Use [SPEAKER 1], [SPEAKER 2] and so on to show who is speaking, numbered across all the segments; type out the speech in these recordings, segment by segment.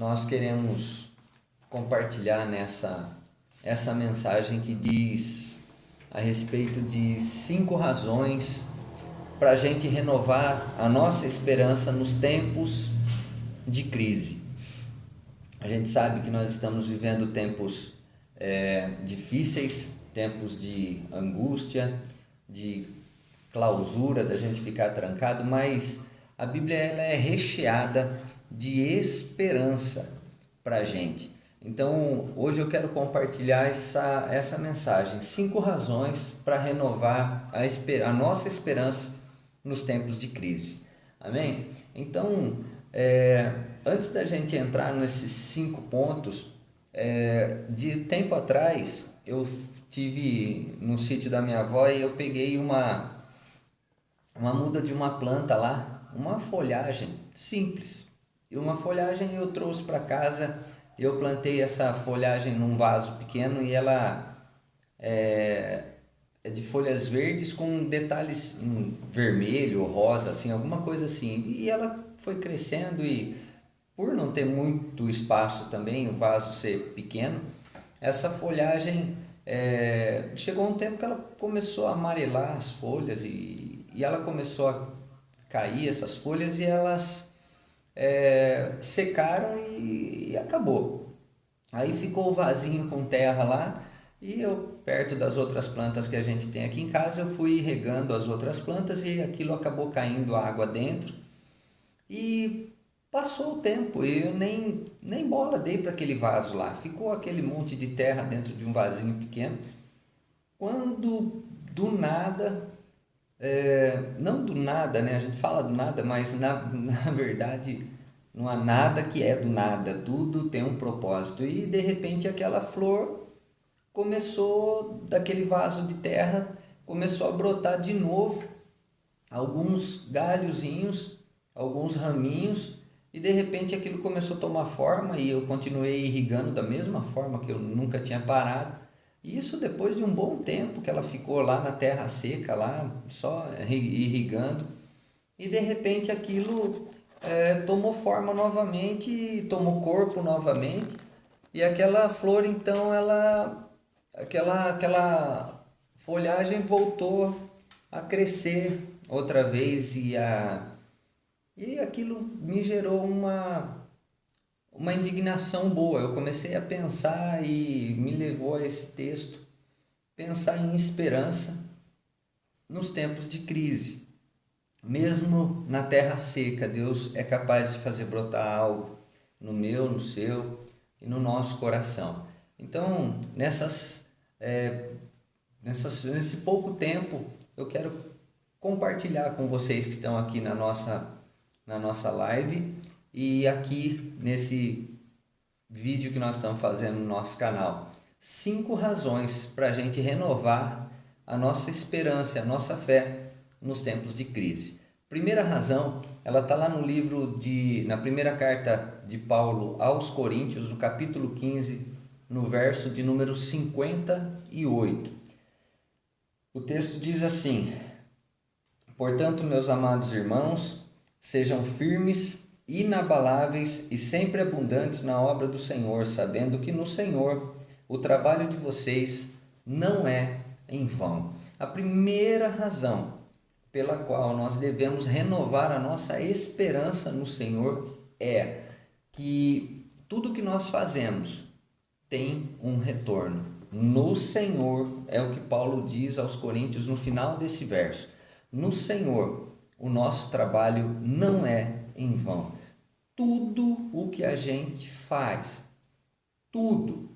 [SPEAKER 1] nós queremos compartilhar essa mensagem que diz a respeito de 5 razões para a gente renovar a nossa esperança nos tempos de crise. A gente sabe que nós estamos vivendo tempos difíceis, tempos de angústia, de clausura, da gente ficar trancado, mas a Bíblia ela é recheada de esperança para a gente. Então, hoje eu quero compartilhar essa mensagem. 5 razões para renovar a nossa esperança nos tempos de crise. Amém? Então, antes da gente entrar nesses 5 pontos, de tempo atrás, eu tive no sítio da minha avó e eu peguei uma muda de uma planta lá, uma folhagem simples. E uma folhagem eu trouxe para casa, eu plantei essa folhagem num vaso pequeno e ela é de folhas verdes com detalhes em vermelho, rosa, assim, alguma coisa assim. E ela foi crescendo e por não ter muito espaço também, o vaso ser pequeno, essa folhagem chegou um tempo que ela começou a amarelar as folhas e ela começou a cair essas folhas e elas secaram e acabou. Aí ficou o vasinho com terra lá e eu, perto das outras plantas que a gente tem aqui em casa, eu fui regando as outras plantas e aquilo acabou caindo água dentro e passou o tempo e eu nem bola dei para aquele vaso lá, ficou aquele monte de terra dentro de um vasinho pequeno, quando do nada, não do nada, né? A gente fala do nada, mas na verdade não há nada que é do nada, tudo tem um propósito. E de repente aquela flor começou, daquele vaso de terra, começou a brotar de novo, alguns galhozinhos, alguns raminhos, e de repente aquilo começou a tomar forma e eu continuei irrigando da mesma forma que eu nunca tinha parado. E isso depois de um bom tempo que ela ficou lá na terra seca, lá só irrigando, e de repente aquilo tomou forma novamente, tomou corpo novamente, e aquela flor então, aquela folhagem voltou a crescer outra vez e aquilo me gerou uma indignação boa. Eu comecei a pensar e me levou a esse texto, pensar em esperança nos tempos de crise. Mesmo na terra seca, Deus é capaz de fazer brotar algo no meu, no seu e no nosso coração. Então, nesse pouco tempo, eu quero compartilhar com vocês que estão aqui na nossa live e aqui nesse vídeo que nós estamos fazendo no nosso canal. 5 razões para a gente renovar a nossa esperança, a nossa fé nos tempos de crise. Primeira razão, ela está lá no na primeira carta de Paulo aos Coríntios, no capítulo 15, no verso de número 58. O texto diz assim: portanto, meus amados irmãos, sejam firmes, inabaláveis e sempre abundantes na obra do Senhor, sabendo que no Senhor o trabalho de vocês não é em vão. A primeira razão pela qual nós devemos renovar a nossa esperança no Senhor é que tudo que nós fazemos tem um retorno. No Senhor, é o que Paulo diz aos Coríntios no final desse verso. No Senhor, o nosso trabalho não é em vão. Tudo o que a gente faz, todo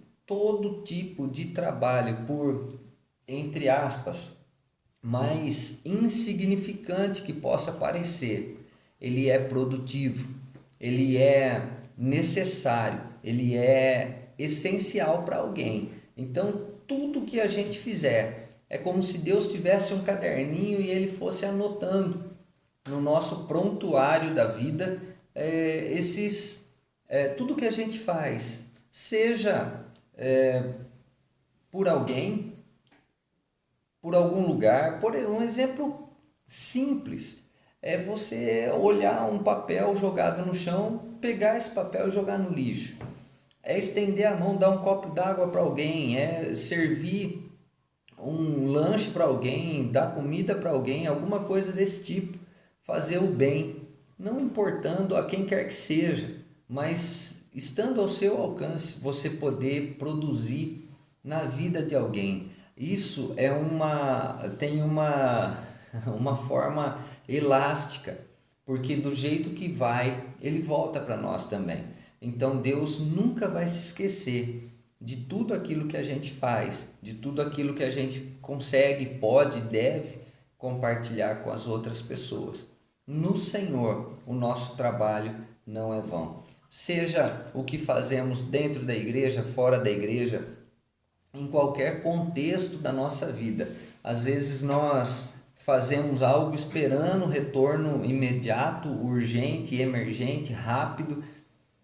[SPEAKER 1] tipo de trabalho, por, entre aspas, mais insignificante que possa parecer, ele é produtivo, ele é necessário, ele é essencial para alguém. Então, tudo que a gente fizer é como se Deus tivesse um caderninho e ele fosse anotando no nosso prontuário da vida tudo que a gente faz, seja por alguém, por algum lugar. Por um exemplo simples, é você olhar um papel jogado no chão, pegar esse papel e jogar no lixo. É estender a mão, dar um copo d'água para alguém, é servir um lanche para alguém, dar comida para alguém, alguma coisa desse tipo. Fazer o bem, não importando a quem quer que seja, mas estando ao seu alcance, você poder produzir na vida de alguém. Isso tem uma forma elástica, porque do jeito que vai, ele volta para nós também. Então Deus nunca vai se esquecer de tudo aquilo que a gente faz, de tudo aquilo que a gente consegue, pode, deve compartilhar com as outras pessoas. No Senhor, o nosso trabalho não é vão. Seja o que fazemos dentro da igreja, fora da igreja, em qualquer contexto da nossa vida. Às vezes nós fazemos algo esperando retorno imediato, urgente, emergente, rápido,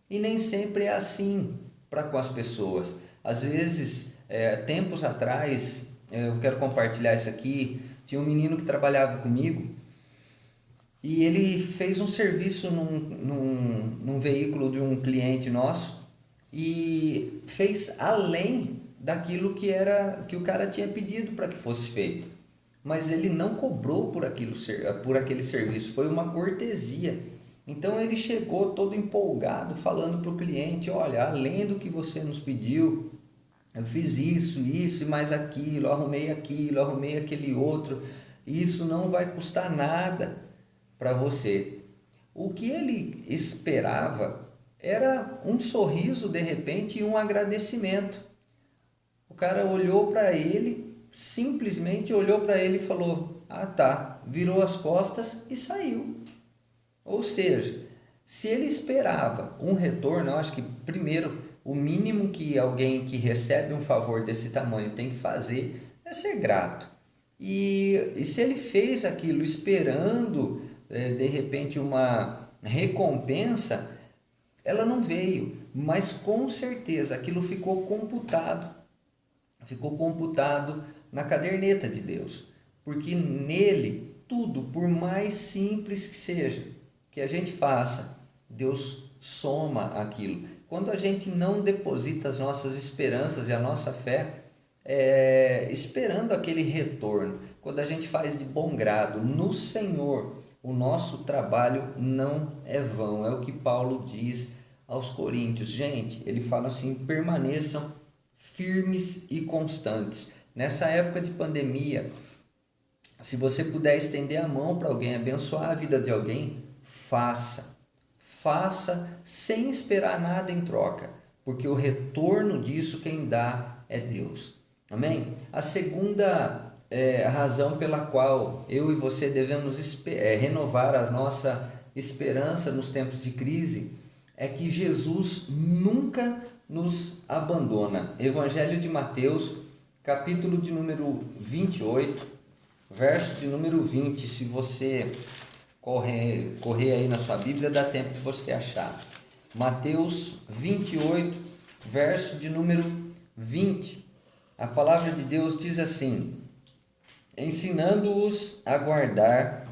[SPEAKER 1] e nem sempre é assim para com as pessoas. Às vezes, tempos atrás, eu quero compartilhar isso aqui, tinha um menino que trabalhava comigo e ele fez um serviço num veículo de um cliente nosso e fez além daquilo que o cara tinha pedido para que fosse feito. Mas ele não cobrou por aquele serviço, foi uma cortesia. Então ele chegou todo empolgado, falando para o cliente: olha, além do que você nos pediu, eu fiz isso e mais aquilo, arrumei aquele outro, isso não vai custar nada para você. O que ele esperava era um sorriso de repente e um agradecimento. O cara olhou para ele, simplesmente olhou para ele e falou: ah tá, virou as costas e saiu. Ou seja, se ele esperava um retorno, eu acho que primeiro o mínimo que alguém que recebe um favor desse tamanho tem que fazer é ser grato. E se ele fez aquilo esperando de repente uma recompensa, ela não veio, mas com certeza aquilo ficou computado na caderneta de Deus, porque nele tudo, por mais simples que seja, que a gente faça, Deus soma aquilo. Quando a gente não deposita as nossas esperanças e a nossa fé esperando aquele retorno, quando a gente faz de bom grado no Senhor, o nosso trabalho não é vão. É o que Paulo diz aos Coríntios. Gente, ele fala assim: permaneçam firmes e constantes. Nessa época de pandemia, se você puder estender a mão para alguém, abençoar a vida de alguém, faça sem esperar nada em troca, porque o retorno disso quem dá é Deus. Amém? A segunda razão pela qual eu e você devemos renovar a nossa esperança nos tempos de crise é que Jesus nunca nos abandona. Evangelho de Mateus, capítulo de número 28, verso de número 20, se você correr aí na sua Bíblia, dá tempo de você achar. Mateus 28, verso de número 20. A palavra de Deus diz assim: ensinando-os a guardar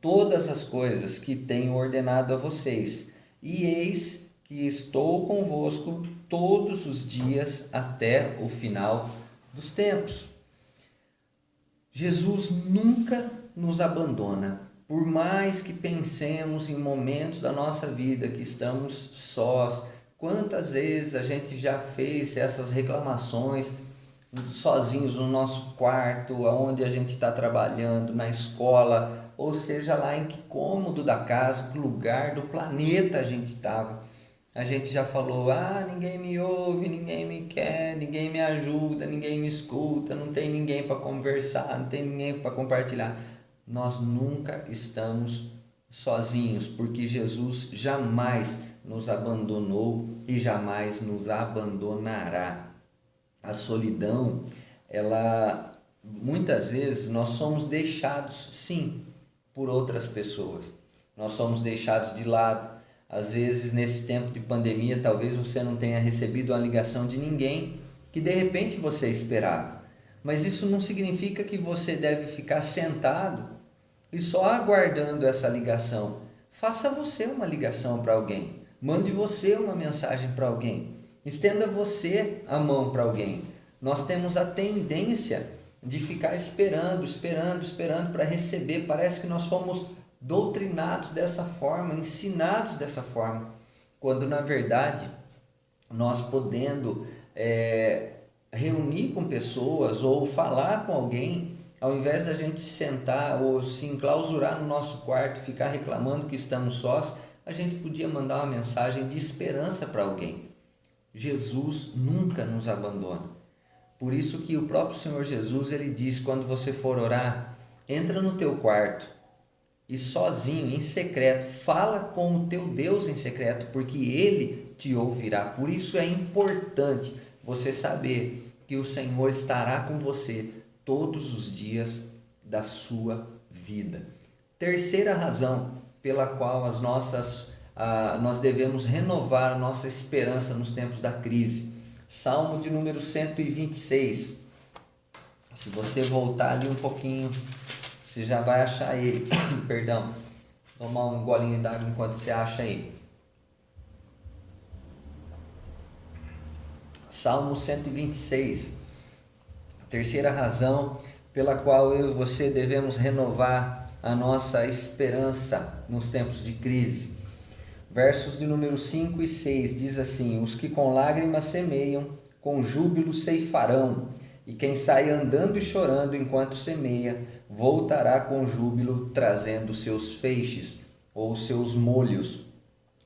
[SPEAKER 1] todas as coisas que tenho ordenado a vocês, e eis que estou convosco todos os dias até o final dos tempos. Jesus nunca nos abandona. Por mais que pensemos em momentos da nossa vida que estamos sós, quantas vezes a gente já fez essas reclamações sozinhos no nosso quarto, onde a gente está trabalhando, na escola, ou seja lá em que cômodo da casa, que lugar do planeta a gente estava. A gente já falou: ninguém me ouve, ninguém me quer, ninguém me ajuda, ninguém me escuta, não tem ninguém para conversar, não tem ninguém para compartilhar. Nós nunca estamos sozinhos, porque Jesus jamais nos abandonou e jamais nos abandonará. A solidão, muitas vezes nós somos deixados, sim, por outras pessoas. Nós somos deixados de lado. Às vezes, nesse tempo de pandemia, talvez você não tenha recebido a ligação de ninguém que de repente você esperava. Mas isso não significa que você deve ficar sentado e só aguardando essa ligação. Faça você uma ligação para alguém. Mande você uma mensagem para alguém. Estenda você a mão para alguém. Nós temos a tendência de ficar esperando para receber. Parece que nós fomos doutrinados dessa forma, ensinados dessa forma, quando na verdade nós podendo reunir com pessoas ou falar com alguém, ao invés da gente sentar ou se enclausurar no nosso quarto, ficar reclamando que estamos sós, a gente podia mandar uma mensagem de esperança para alguém. Jesus nunca nos abandona. Por isso que o próprio Senhor Jesus, ele diz, quando você for orar, entra no teu quarto e sozinho, em secreto, fala com o teu Deus em secreto, porque Ele te ouvirá. Por isso é importante você saber que o Senhor estará com você todos os dias da sua vida. Terceira razão pela qual nós devemos renovar a nossa esperança nos tempos da crise. Salmo de número 126. Se você voltar ali um pouquinho, você já vai achar ele. Perdão. Tomar um golinho d'água enquanto você acha ele. Salmo 126. Terceira razão pela qual eu e você devemos renovar a nossa esperança nos tempos de crise. Versos de número 5 e 6 diz assim: os que com lágrimas semeiam, com júbilo ceifarão, e quem sai andando e chorando enquanto semeia, voltará com júbilo, trazendo seus feixes ou seus molhos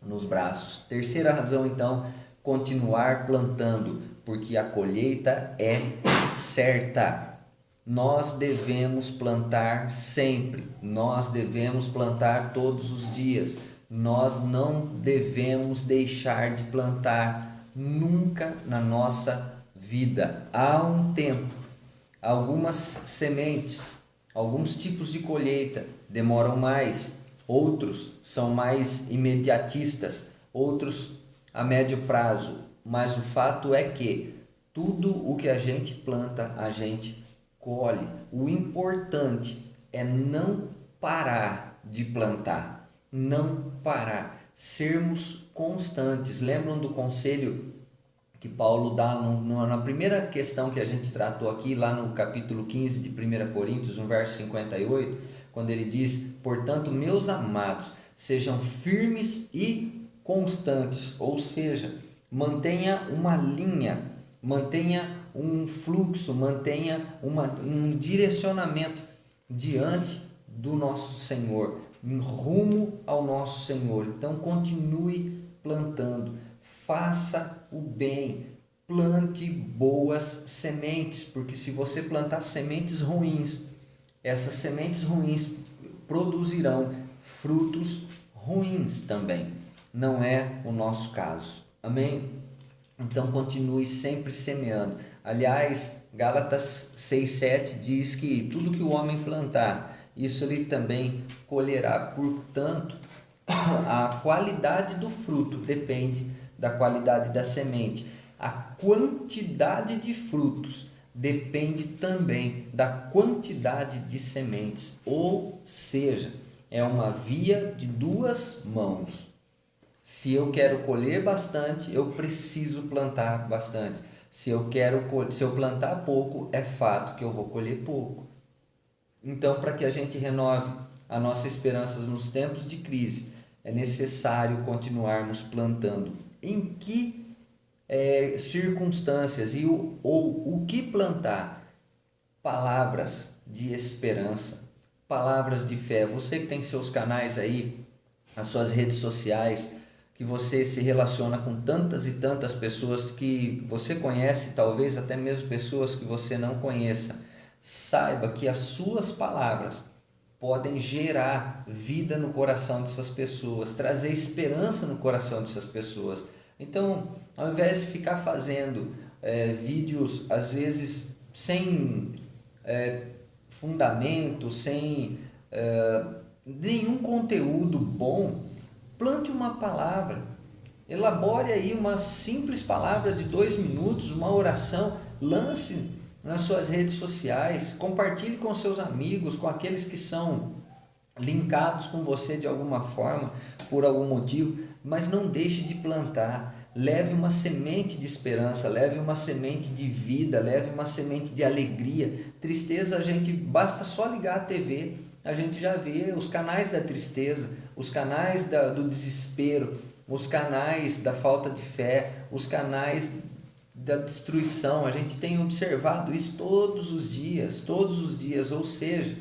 [SPEAKER 1] nos braços. Terceira razão, então, continuar plantando, porque a colheita é certa. Nós devemos plantar sempre, nós devemos plantar todos os dias. Nós não devemos deixar de plantar nunca na nossa vida. Há um tempo, algumas sementes, alguns tipos de colheita demoram mais, outros são mais imediatistas, outros a médio prazo, mas o fato é que tudo o que a gente planta, a gente colhe. O importante é não parar de plantar. Não parar, sermos constantes. Lembram do conselho que Paulo dá na primeira questão que a gente tratou aqui, lá no capítulo 15 de 1 Coríntios, no verso 58, quando ele diz: portanto, meus amados, sejam firmes e constantes, ou seja, mantenha uma linha, mantenha um fluxo, mantenha um direcionamento diante do nosso Senhor, em rumo ao nosso Senhor. Então continue plantando, faça o bem, plante boas sementes, porque se você plantar sementes ruins, essas sementes ruins produzirão frutos ruins também. Não é o nosso caso. Amém? Então continue sempre semeando. Aliás, Gálatas 6,7 diz que tudo que o homem plantar, isso ele também colherá. Portanto, a qualidade do fruto depende da qualidade da semente. A quantidade de frutos depende também da quantidade de sementes. Ou seja, é uma via de duas mãos. Se eu quero colher bastante, eu preciso plantar bastante. Se eu plantar pouco, é fato que eu vou colher pouco. Então, para que a gente renove a nossa esperança nos tempos de crise, é necessário continuarmos plantando. Em que circunstâncias ou o que plantar? Palavras de esperança, palavras de fé. Você que tem seus canais aí, as suas redes sociais, que você se relaciona com tantas e tantas pessoas que você conhece, talvez até mesmo pessoas que você não conheça. Saiba que as suas palavras podem gerar vida no coração dessas pessoas, trazer esperança no coração dessas pessoas. Então, ao invés de ficar fazendo vídeos, às vezes, sem fundamento, sem nenhum conteúdo bom, plante uma palavra, elabore aí uma simples palavra de 2 minutos, uma oração, lance nas suas redes sociais, compartilhe com seus amigos, com aqueles que são linkados com você de alguma forma, por algum motivo, mas não deixe de plantar. Leve uma semente de esperança, leve uma semente de vida, leve uma semente de alegria. Tristeza, a gente basta só ligar a TV, a gente já vê os canais da tristeza, os canais do desespero, os canais da falta de fé, os canais da destruição. A gente tem observado isso todos os dias, ou seja,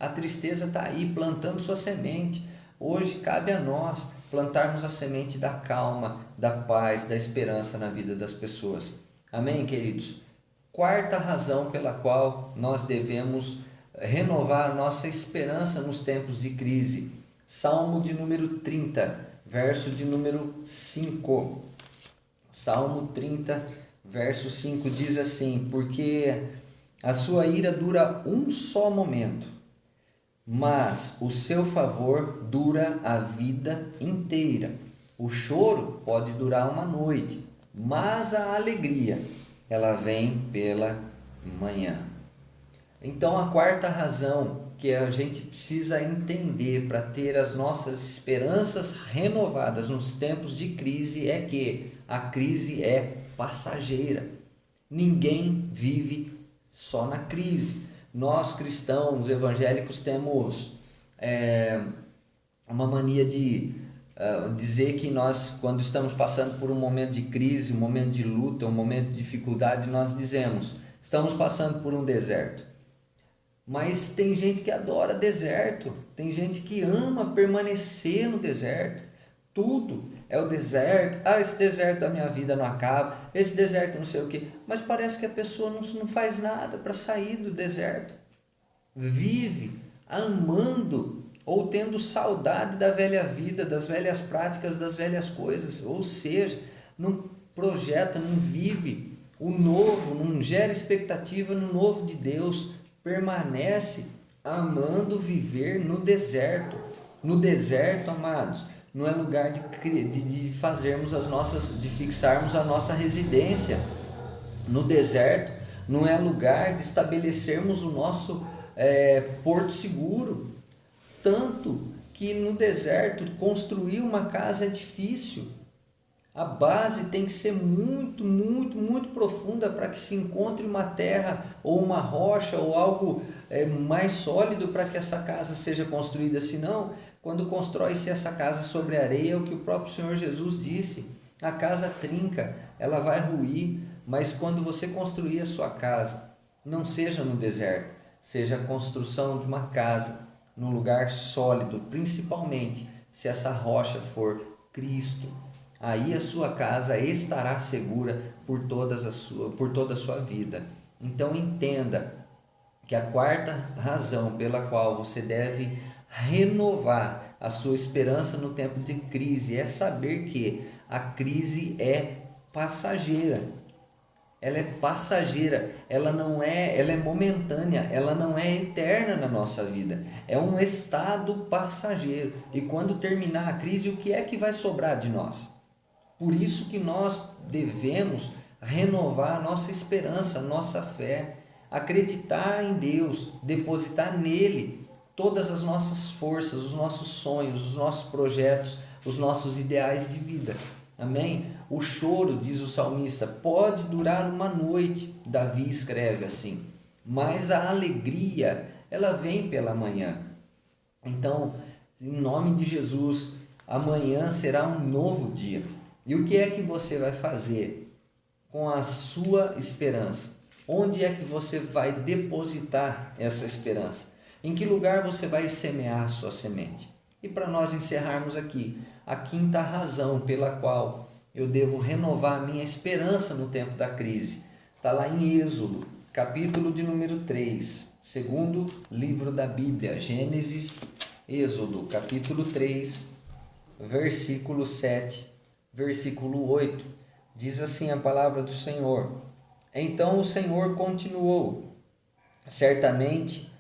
[SPEAKER 1] a tristeza está aí plantando sua semente. Hoje cabe a nós plantarmos a semente da calma, da paz, da esperança na vida das pessoas. Amém, queridos? Quarta razão pela qual nós devemos renovar a nossa esperança nos tempos de crise. Salmo de número 30, verso de número 5. Salmo 30, verso 5 diz assim: porque a sua ira dura um só momento, mas o seu favor dura a vida inteira. O choro pode durar uma noite, mas a alegria, ela vem pela manhã. Então, a quarta razão que a gente precisa entender para ter as nossas esperanças renovadas nos tempos de crise é que a crise é passageira. Ninguém vive só na crise. Nós cristãos evangélicos temos uma mania de dizer que nós, quando estamos passando por um momento de crise, um momento de luta, um momento de dificuldade, nós dizemos: estamos passando por um deserto. Mas tem gente que adora deserto, tem gente que ama permanecer no deserto. Tudo é o deserto. Esse deserto da minha vida não acaba, esse deserto não sei o que. Mas parece que a pessoa não faz nada para sair do deserto. Vive amando ou tendo saudade da velha vida, das velhas práticas, das velhas coisas. Ou seja, não projeta, não vive o novo, não gera expectativa no novo de Deus. Permanece amando viver no deserto. No deserto, amados, não é lugar de fazermos de fixarmos a nossa residência. No deserto não é lugar de estabelecermos o nosso porto seguro. Tanto que no deserto construir uma casa é difícil. A base tem que ser muito, muito, muito profunda para que se encontre uma terra ou uma rocha ou algo mais sólido para que essa casa seja construída. Senão, quando constrói-se essa casa sobre areia, é o que o próprio Senhor Jesus disse: a casa trinca, ela vai ruir. Mas quando você construir a sua casa, não seja no deserto, seja a construção de uma casa num lugar sólido, principalmente se essa rocha for Cristo. Aí a sua casa estará segura por toda a sua vida. Então entenda que a quarta razão pela qual você deve renovar a sua esperança no tempo de crise é saber que a crise é passageira. Ela é passageira, ela é momentânea, ela não é eterna na nossa vida. É um estado passageiro. E quando terminar a crise, o que é que vai sobrar de nós? Por isso que nós devemos renovar a nossa esperança, a nossa fé, acreditar em Deus, depositar nele todas as nossas forças, os nossos sonhos, os nossos projetos, os nossos ideais de vida. Amém? O choro, diz o salmista, pode durar uma noite, Davi escreve assim, mas a alegria, ela vem pela manhã. Então, em nome de Jesus, amanhã será um novo dia. E o que é que você vai fazer com a sua esperança? Onde é que você vai depositar essa esperança? Em que lugar você vai semear a sua semente? E para nós encerrarmos aqui, a quinta razão pela qual eu devo renovar a minha esperança no tempo da crise, está lá em Êxodo, capítulo de número 3, segundo livro da Bíblia, Gênesis, Êxodo, capítulo 3, versículo 7, versículo 8, diz assim a palavra do Senhor: então o Senhor continuou: certamente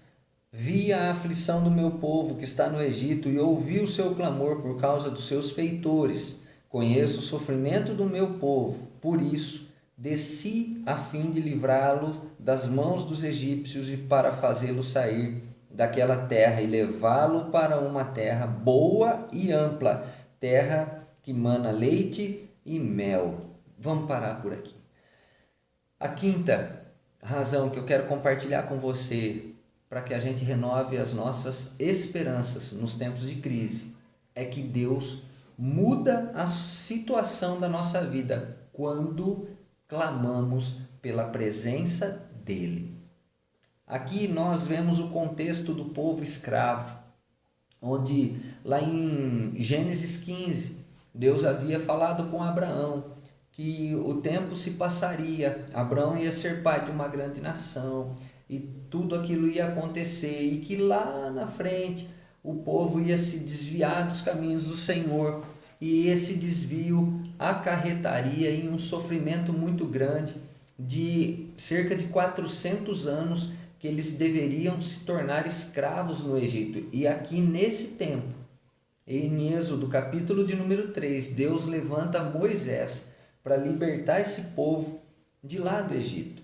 [SPEAKER 1] vi a aflição do meu povo que está no Egito e ouvi o seu clamor por causa dos seus feitores. Conheço o sofrimento do meu povo, por isso desci a fim de livrá-lo das mãos dos egípcios e para fazê-lo sair daquela terra e levá-lo para uma terra boa e ampla, terra que mana leite e mel. Vamos parar por aqui. A quinta razão que eu quero compartilhar com você para que a gente renove as nossas esperanças nos tempos de crise é que Deus muda a situação da nossa vida quando clamamos pela presença dele. Aqui nós vemos o contexto do povo escravo, onde lá em Gênesis 15, Deus havia falado com Abraão que o tempo se passaria, Abraão ia ser pai de uma grande nação e tudo aquilo ia acontecer e que lá na frente o povo ia se desviar dos caminhos do Senhor e esse desvio acarretaria em um sofrimento muito grande de cerca de 400 anos que eles deveriam se tornar escravos no Egito. E aqui nesse tempo, em Êxodo capítulo de número 3, Deus levanta Moisés para libertar esse povo de lá do Egito.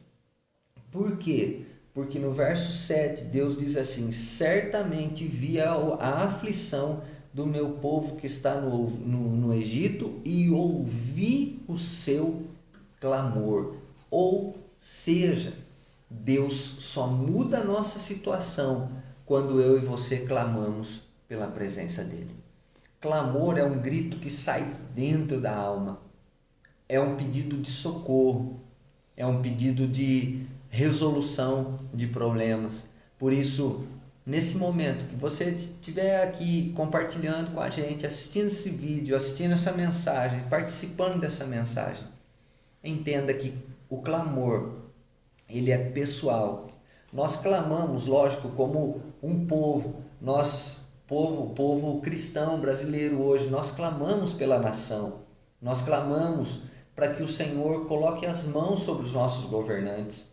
[SPEAKER 1] Por quê? Porque no verso 7 Deus diz assim: certamente vi a aflição do meu povo que está no Egito e ouvi o seu clamor. Ou seja, Deus só muda a nossa situação quando eu e você clamamos pela presença dele. Clamor é um grito que sai dentro da alma, é um pedido de socorro, é um pedido de resolução de problemas. Por isso, nesse momento que você estiver aqui compartilhando com a gente, assistindo esse vídeo, assistindo essa mensagem, participando dessa mensagem, entenda que o clamor, ele é pessoal. Nós clamamos, lógico, como um povo, povo cristão brasileiro hoje, nós clamamos pela nação, nós clamamos para que o Senhor coloque as mãos sobre os nossos governantes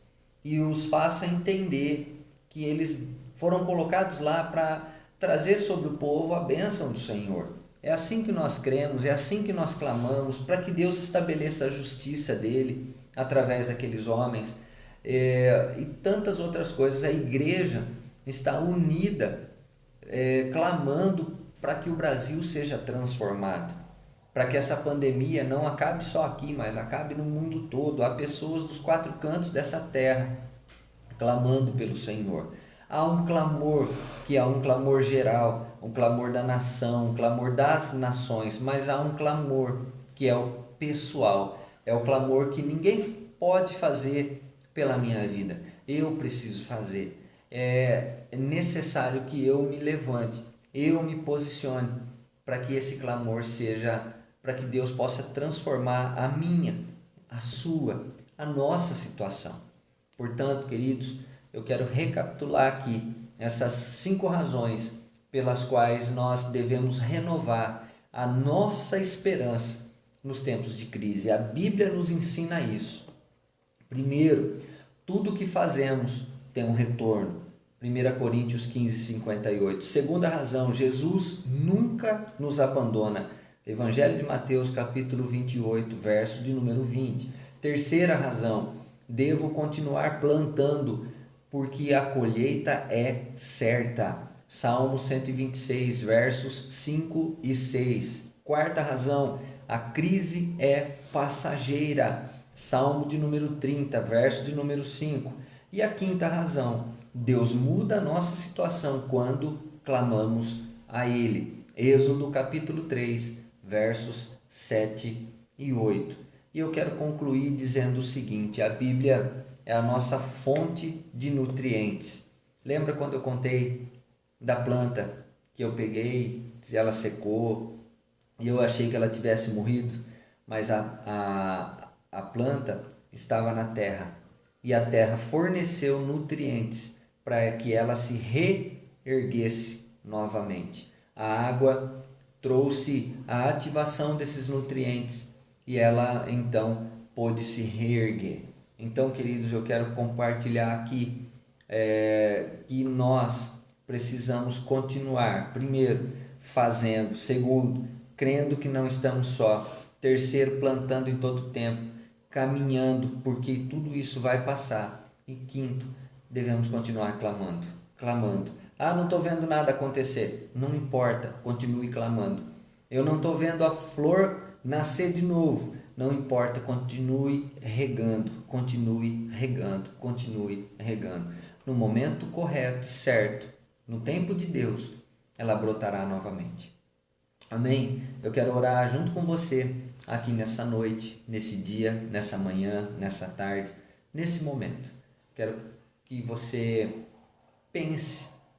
[SPEAKER 1] e os faça entender que eles foram colocados lá para trazer sobre o povo a bênção do Senhor. É assim que nós cremos, é assim que nós clamamos, para que Deus estabeleça a justiça dele através daqueles homens e tantas outras coisas. A igreja está unida, clamando para que o Brasil seja transformado, para que essa pandemia não acabe só aqui, mas acabe no mundo todo. Há pessoas dos 4 cantos dessa terra clamando pelo Senhor. Há um clamor que é um clamor geral, um clamor da nação, um clamor das nações, mas há um clamor que é o pessoal, é o clamor que ninguém pode fazer pela minha vida, eu preciso fazer. É necessário que eu me levante, eu me posicione para que esse clamor seja, para que Deus possa transformar a minha, a sua, a nossa situação. Portanto, queridos, eu quero recapitular aqui essas 5 razões pelas quais nós devemos renovar a nossa esperança nos tempos de crise. A Bíblia nos ensina isso. Primeiro, tudo que fazemos tem um retorno. 1 Coríntios 15, 58. Segunda razão, Jesus nunca nos abandona. Evangelho de Mateus, capítulo 28, verso de número 20. Terceira razão, devo continuar plantando, porque a colheita é certa. Salmo 126, versos 5 e 6. Quarta razão, a crise é passageira. Salmo de número 30, verso de número 5. E a quinta razão, Deus muda a nossa situação quando clamamos a Ele. Êxodo capítulo 3, versos 7 e 8. E eu quero concluir dizendo o seguinte: a Bíblia é a nossa fonte de nutrientes. Lembra quando eu contei da planta que eu peguei, ela secou e eu achei que ela tivesse morrido, mas a planta estava na terra e a terra forneceu nutrientes para que ela se reerguesse novamente. A água trouxe a ativação desses nutrientes e ela então pôde se reerguer. Então, queridos, eu quero compartilhar aqui que nós precisamos continuar, primeiro, fazendo, segundo, crendo que não estamos só, terceiro, plantando em todo tempo, caminhando, porque tudo isso vai passar, e quinto, devemos continuar clamando, Ah, não estou vendo nada acontecer. Não importa, continue clamando. Eu não estou vendo a flor nascer de novo. Não importa, continue regando, continue regando, continue regando. No momento correto, certo, no tempo de Deus, ela brotará novamente. Amém? Eu quero orar junto com você aqui nessa noite, nesse dia, nessa manhã, nessa tarde, nesse momento. Quero que você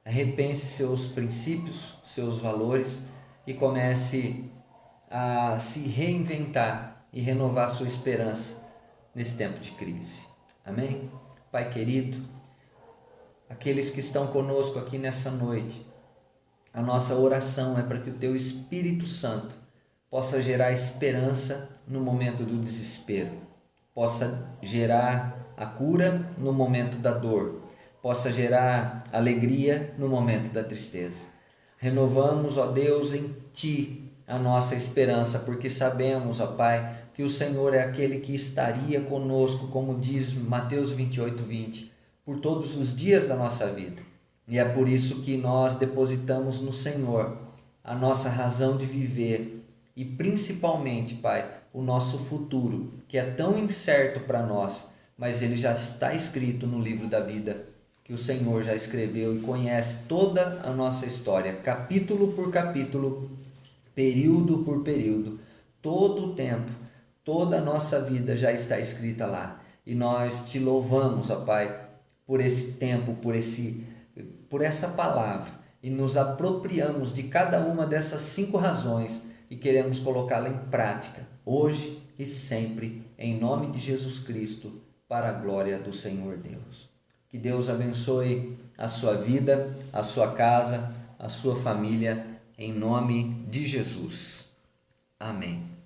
[SPEAKER 1] repense seus princípios, seus valores e comece a se reinventar e renovar sua esperança nesse tempo de crise. Amém? Pai querido, aqueles que estão conosco aqui nessa noite, a nossa oração é para que o Teu Espírito Santo possa gerar esperança no momento do desespero, possa gerar a cura no momento da dor, possa gerar alegria no momento da tristeza. Renovamos, ó Deus, em Ti a nossa esperança, porque sabemos, ó Pai, que o Senhor é aquele que estaria conosco, como diz Mateus 28:20, por todos os dias da nossa vida. E é por isso que nós depositamos no Senhor a nossa razão de viver e principalmente, Pai, o nosso futuro, que é tão incerto para nós, mas ele já está escrito no livro da vida, que o Senhor já escreveu e conhece toda a nossa história, capítulo por capítulo, período por período, todo o tempo, toda a nossa vida já está escrita lá. E nós te louvamos, ó Pai, por esse tempo, por essa palavra, e nos apropriamos de cada uma dessas 5 razões e queremos colocá-la em prática, hoje e sempre, em nome de Jesus Cristo, para a glória do Senhor Deus. Que Deus abençoe a sua vida, a sua casa, a sua família, em nome de Jesus. Amém.